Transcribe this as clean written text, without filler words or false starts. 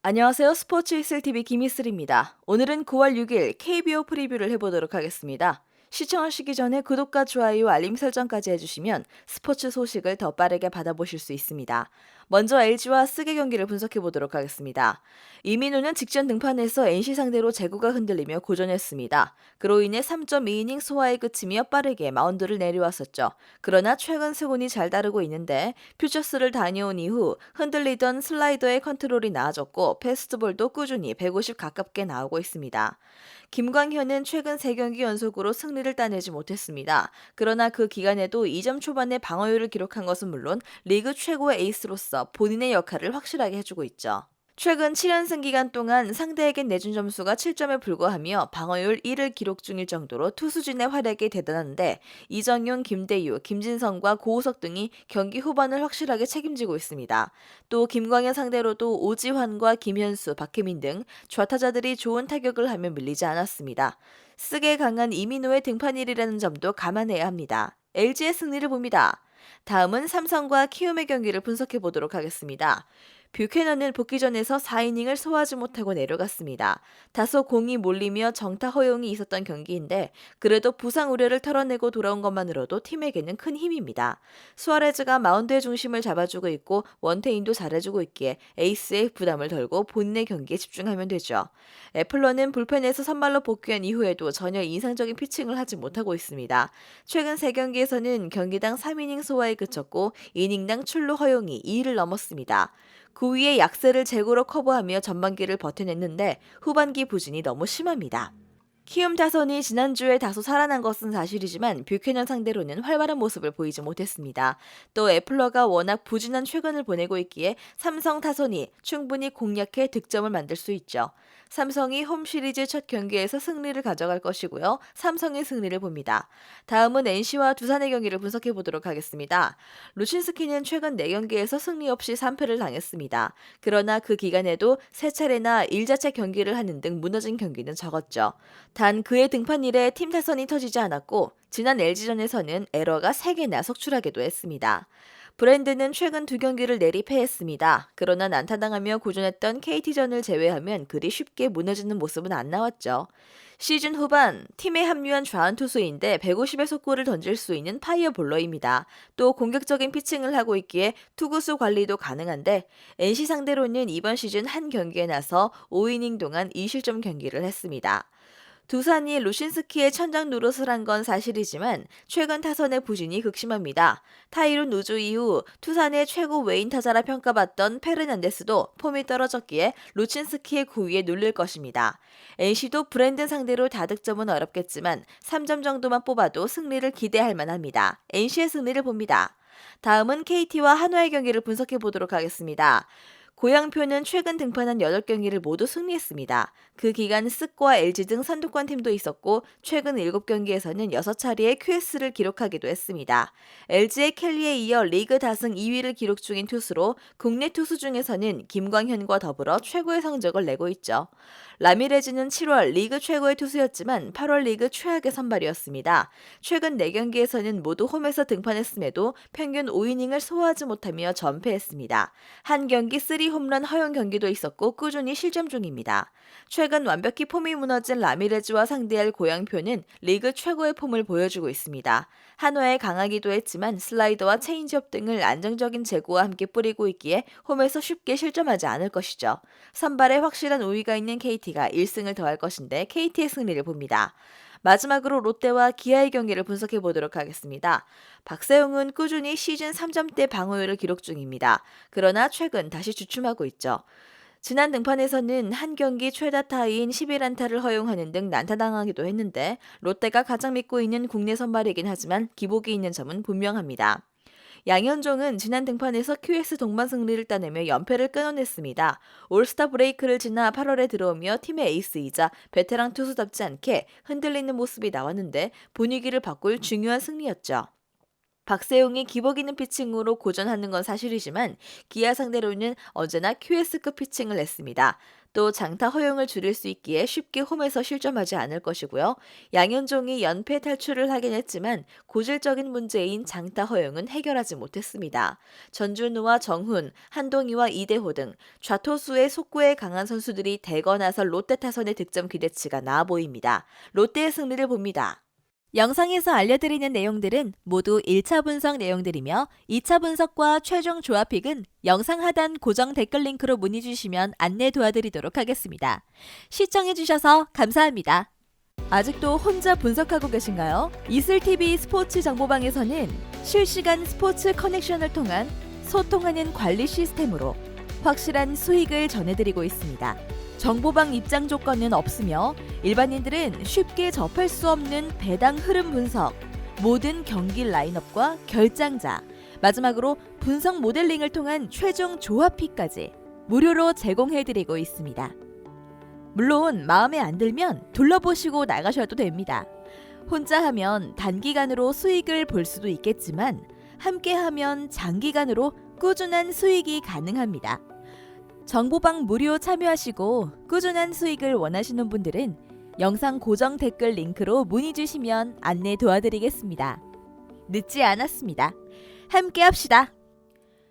안녕하세요. 스포츠 이슬TV 김이슬입니다. 오늘은 9월 6일 KBO 프리뷰를 해보도록 하겠습니다. 시청하시기 전에 구독과 좋아요, 알림 설정까지 해주시면 스포츠 소식을 더 빠르게 받아보실 수 있습니다. 먼저 LG와 쓰게 경기를 분석해보도록 하겠습니다. 이민호는 직전 등판에서 NC 상대로 제구가 흔들리며 고전했습니다. 그로 인해 3.2이닝 소화에 그치며 빠르게 마운드를 내려왔었죠. 그러나 최근 수군이 잘 다루고 있는데 퓨처스를 다녀온 이후 흔들리던 슬라이더의 컨트롤이 나아졌고 패스트볼도 꾸준히 150 가깝게 나오고 있습니다. 김광현은 최근 3경기 연속으로 승리를 따내지 못했습니다. 그러나 그 기간에도 2점 초반의 방어율을 기록한 것은 물론 리그 최고의 에이스로서 본인의 역할을 확실하게 해주고 있죠. 최근 7연승 기간 동안 상대에게 내준 점수가 7점에 불과하며 방어율 1을 기록 중일 정도로 투수진의 활약이 대단한데 이정용, 김대유, 김진성과 고우석 등이 경기 후반을 확실하게 책임지고 있습니다. 또 김광현 상대로도 오지환과 김현수, 박혜민 등 좌타자들이 좋은 타격을 하며 밀리지 않았습니다. 쓰게 강한 이민호의 등판일이라는 점도 감안해야 합니다. LG의 승리를 봅니다. 다음은 삼성과 키움의 경기를 분석해 보도록 하겠습니다. 뷰캐넌은 복귀전에서 4이닝을 소화하지 못하고 내려갔습니다. 다소 공이 몰리며 정타 허용이 있었던 경기인데 그래도 부상 우려를 털어내고 돌아온 것만으로도 팀에게는 큰 힘입니다. 수아레즈가 마운드의 중심을 잡아주고 있고 원태인도 잘해주고 있기에 에이스의 부담을 덜고 본인의 경기에 집중하면 되죠. 애플러는 불펜에서 선발로 복귀한 이후에도 전혀 인상적인 피칭을 하지 못하고 있습니다. 최근 3경기에서는 경기당 3이닝 소화에 그쳤고 이닝당 출루 허용이 2를 넘었습니다. 그 위에 약세를 제구로 커버하며 전반기를 버텨냈는데 후반기 부진이 너무 심합니다. 키움 타선이 지난주에 다소 살아난 것은 사실이지만 뷰캐넌 상대로는 활발한 모습을 보이지 못했습니다. 또 애플러가 워낙 부진한 최근을 보내고 있기에 삼성 타선이 충분히 공략해 득점을 만들 수 있죠. 삼성이 홈 시리즈 첫 경기에서 승리를 가져갈 것이고요. 삼성의 승리를 봅니다. 다음은 NC와 두산의 경기를 분석해 보도록 하겠습니다. 루친스키는 최근 4경기에서 승리 없이 3패를 당했습니다. 그러나 그 기간에도 3차례나 일자체 경기를 하는 등 무너진 경기는 적었죠. 단 그의 등판 이래 팀 타선이 터지지 않았고 지난 LG전에서는 에러가 3개나 속출하기도 했습니다. 브랜드는 최근 2경기를 내리 패했습니다. 그러나 난타당하며 고전했던 KT전을 제외하면 그리 쉽게 무너지는 모습은 안 나왔죠. 시즌 후반 팀에 합류한 좌완 투수인데 150의 속구를 던질 수 있는 파이어볼러입니다. 또 공격적인 피칭을 하고 있기에 투구수 관리도 가능한데 NC 상대로는 이번 시즌 한 경기에 나서 5이닝 동안 2실점 경기를 했습니다. 두산이 루신스키의 천장 노릇을 한 건 사실이지만 최근 타선의 부진이 극심합니다. 타이룬 우주 이후 투산의 최고 외인 타자라 평가받던 페르난데스도 폼이 떨어졌기에 루친스키의 구위에 눌릴 것입니다. NC도 브랜든 상대로 다득점은 어렵겠지만 3점 정도만 뽑아도 승리를 기대할 만합니다. NC의 승리를 봅니다. 다음은 KT와 한화의 경기를 분석해 보도록 하겠습니다. 고양표는 최근 등판한 8경기를 모두 승리했습니다. 그 기간 쓱과 LG 등 선두권 팀도 있었고 최근 7경기에서는 6차례의 QS를 기록하기도 했습니다. LG의 켈리에 이어 리그 다승 2위를 기록 중인 투수로 국내 투수 중에서는 김광현과 더불어 최고의 성적을 내고 있죠. 라미레즈는 7월 리그 최고의 투수였지만 8월 리그 최악의 선발이었습니다. 최근 4경기에서는 모두 홈에서 등판했음에도 평균 5이닝을 소화하지 못하며 전패했습니다. 한 경기 3홈런 허용 경기도 있었고 꾸준히 실점 중입니다. 최근 완벽히 폼이 무너진 라미레즈와 상대할 고양표는 리그 최고의 폼을 보여주고 있습니다. 한화에 강하기도 했지만 슬라이더와 체인지업 등을 안정적인 제구와 함께 뿌리고 있기에 홈에서 쉽게 실점하지 않을 것이죠. 선발에 확실한 우위가 있는 KT가 1승을 더할 것인데 KT의 승리를 봅니다. 마지막으로 롯데와 기아의 경기를 분석해 보도록 하겠습니다. 박세웅은 꾸준히 시즌 3점대 방어율을 기록 중입니다. 그러나 최근 다시 주춤하고 있죠. 지난 등판에서는 한 경기 최다 타인 11안타를 허용하는 등 난타당하기도 했는데 롯데가 가장 믿고 있는 국내 선발이긴 하지만 기복이 있는 점은 분명합니다. 양현종은 지난 등판에서 QS 동반 승리를 따내며 연패를 끊어냈습니다. 올스타 브레이크를 지나 8월에 들어오며 팀의 에이스이자 베테랑 투수답지 않게 흔들리는 모습이 나왔는데 분위기를 바꿀 중요한 승리였죠. 박세웅이 기복 있는 피칭으로 고전하는 건 사실이지만 기아 상대로는 언제나 QS급 피칭을 했습니다. 또 장타 허용을 줄일 수 있기에 쉽게 홈에서 실점하지 않을 것이고요. 양현종이 연패 탈출을 하긴 했지만 고질적인 문제인 장타 허용은 해결하지 못했습니다. 전준우와 정훈, 한동희와 이대호 등 좌투수의 속구에 강한 선수들이 대거 나설 롯데 타선의 득점 기대치가 나아 보입니다. 롯데의 승리를 봅니다. 영상에서 알려드리는 내용들은 모두 1차 분석 내용들이며 2차 분석과 최종 조합픽은 영상 하단 고정 댓글 링크로 문의 주시면 안내 도와드리도록 하겠습니다. 시청해주셔서 감사합니다. 아직도 혼자 분석하고 계신가요? 이슬TV 스포츠 정보방에서는 실시간 스포츠 커넥션을 통한 소통하는 관리 시스템으로 확실한 수익을 전해드리고 있습니다. 정보방 입장 조건은 없으며 일반인들은 쉽게 접할 수 없는 배당 흐름 분석, 모든 경기 라인업과 결장자, 마지막으로 분석 모델링을 통한 최종 조합픽까지 무료로 제공해드리고 있습니다. 물론 마음에 안 들면 둘러보시고 나가셔도 됩니다. 혼자 하면 단기간으로 수익을 볼 수도 있겠지만 함께 하면 장기간으로 꾸준한 수익이 가능합니다. 정보방 무료 참여하시고 꾸준한 수익을 원하시는 분들은 영상 고정 댓글 링크로 문의 주시면 안내 도와드리겠습니다. 늦지 않았습니다. 함께 합시다.